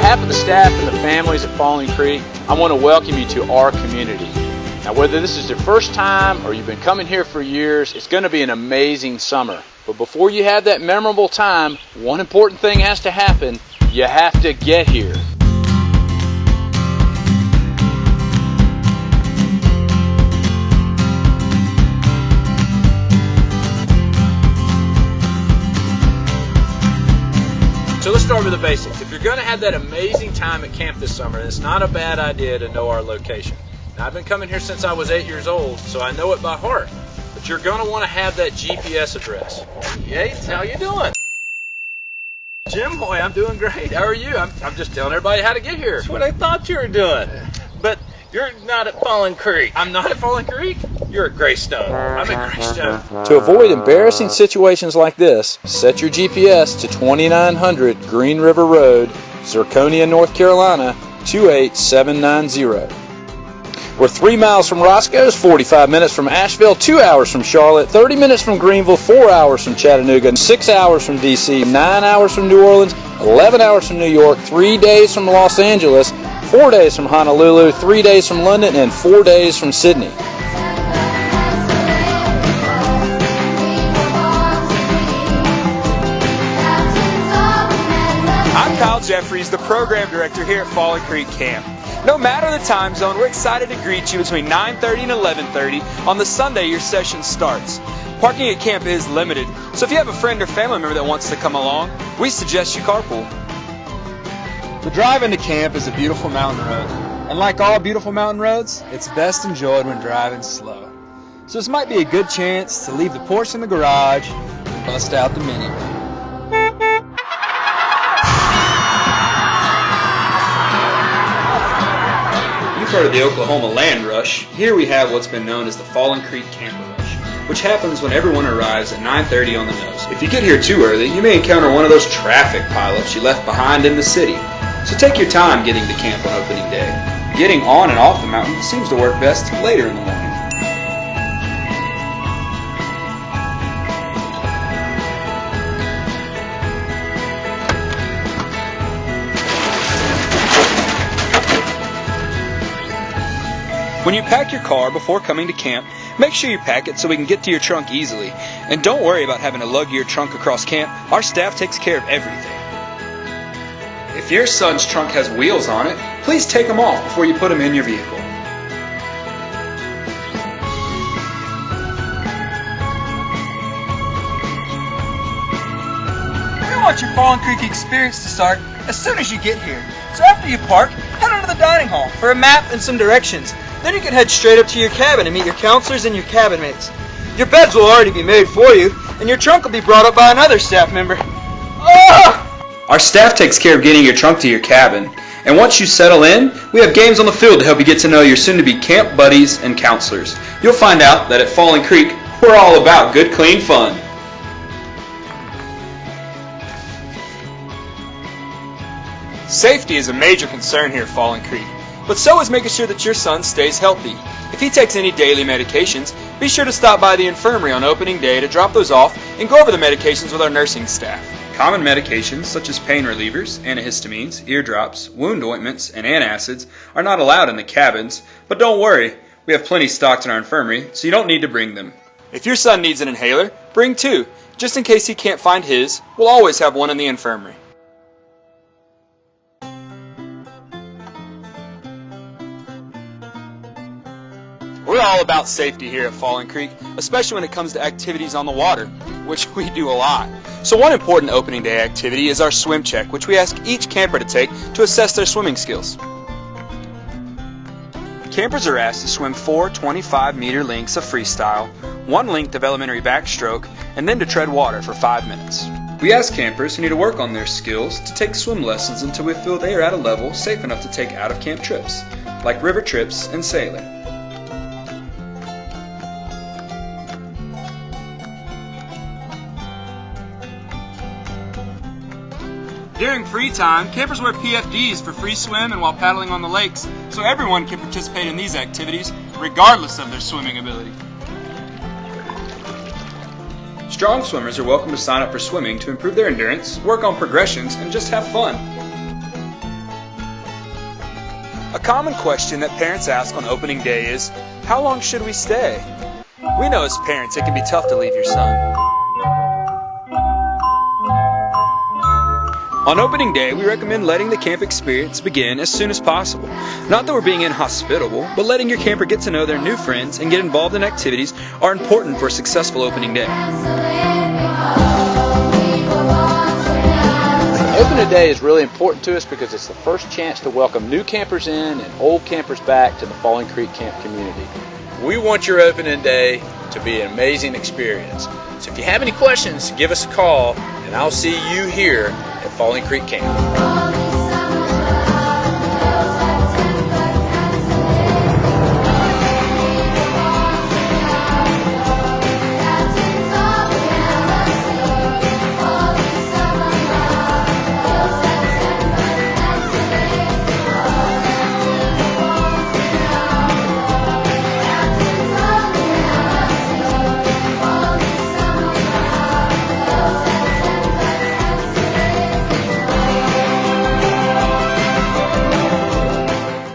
behalf of the staff and the families at Falling Creek, I want to welcome you to our community. Now, whether this is your first time or you've been coming here for years, it's going to be an amazing summer. But before you have that memorable time, one important thing has to happen. You have to get here. So let's start with the basics. If you're going to have that amazing time at camp this summer, it's not a bad idea to know our location. Now, I've been coming here since I was 8 years old, so I know it by heart. But you're going to want to have that GPS address. Yates, how you doing? Jim Hoy, I'm doing great. How are you? I'm just telling everybody how to get here. That's what I thought you were doing. But you're not at Falling Creek. I'm not at Falling Creek? You're at Greystone. I'm at Greystone. To avoid embarrassing situations like this, set your GPS to 2900 Green River Road, Zirconia, North Carolina, 28790. We're 3 miles from Roscoe's, 45 minutes from Asheville, 2 hours from Charlotte, 30 minutes from Greenville, 4 hours from Chattanooga, 6 hours from D.C., 9 hours from New Orleans, 11 hours from New York, 3 days from Los Angeles, 4 days from Honolulu, 3 days from London, and 4 days from Sydney. I'm Kyle Jeffries, the program director here at Falling Creek Camp. No matter the time zone, we're excited to greet you between 9:30 and 11:30 on the Sunday your session starts. Parking at camp is limited, so if you have a friend or family member that wants to come along, we suggest you carpool. The drive into camp is a beautiful mountain road, and like all beautiful mountain roads, it's best enjoyed when driving slow. So this might be a good chance to leave the Porsche in the garage and bust out the minivan. You've heard of the Oklahoma Land Rush. Here we have what's been known as the Falling Creek Camper Rush, which happens when everyone arrives at 9:30 on the nose. If you get here too early, you may encounter one of those traffic pileups you left behind in the city. So take your time getting to camp on opening day. Getting on and off the mountain seems to work best later in the morning. When you pack your car before coming to camp, make sure you pack it so we can get to your trunk easily. And don't worry about having to lug your trunk across camp. Our staff takes care of everything. If your son's trunk has wheels on it, please take them off before you put them in your vehicle. We want your Falling Creek experience to start as soon as you get here. So after you park, head on to the dining hall for a map and some directions. Then you can head straight up to your cabin and meet your counselors and your cabin mates. Your beds will already be made for you, and your trunk will be brought up by another staff member. Oh! Our staff takes care of getting your trunk to your cabin. And once you settle in, we have games on the field to help you get to know your soon-to-be camp buddies and counselors. You'll find out that at Falling Creek, we're all about good, clean fun. Safety is a major concern here at Falling Creek, but so is making sure that your son stays healthy. If he takes any daily medications, be sure to stop by the infirmary on opening day to drop those off and go over the medications with our nursing staff. Common medications such as pain relievers, antihistamines, eardrops, wound ointments, and antacids are not allowed in the cabins, but don't worry, we have plenty stocked in our infirmary, so you don't need to bring them. If your son needs an inhaler, bring 2. Just in case he can't find his, we'll always have one in the infirmary. We're all about safety here at Falling Creek, especially when it comes to activities on the water, which we do a lot. So one important opening day activity is our swim check, which we ask each camper to take to assess their swimming skills. Campers are asked to swim 4 25-meter lengths of freestyle, 1 length of elementary backstroke, and then to tread water for 5 minutes. We ask campers who need to work on their skills to take swim lessons until we feel they are at a level safe enough to take out-of-camp trips, like river trips and sailing. During free time, campers wear PFDs for free swim and while paddling on the lakes, so everyone can participate in these activities regardless of their swimming ability. Strong swimmers are welcome to sign up for swimming to improve their endurance, work on progressions, and just have fun. A common question that parents ask on opening day is, how long should we stay? We know as parents it can be tough to leave your son. On opening day, we recommend letting the camp experience begin as soon as possible. Not that we're being inhospitable, but letting your camper get to know their new friends and get involved in activities are important for a successful opening day. Opening day is really important to us because it's the first chance to welcome new campers in and old campers back to the Falling Creek Camp community. We want your opening day to be an amazing experience. So if you have any questions, give us a call, and I'll see you here at Falling Creek Camp.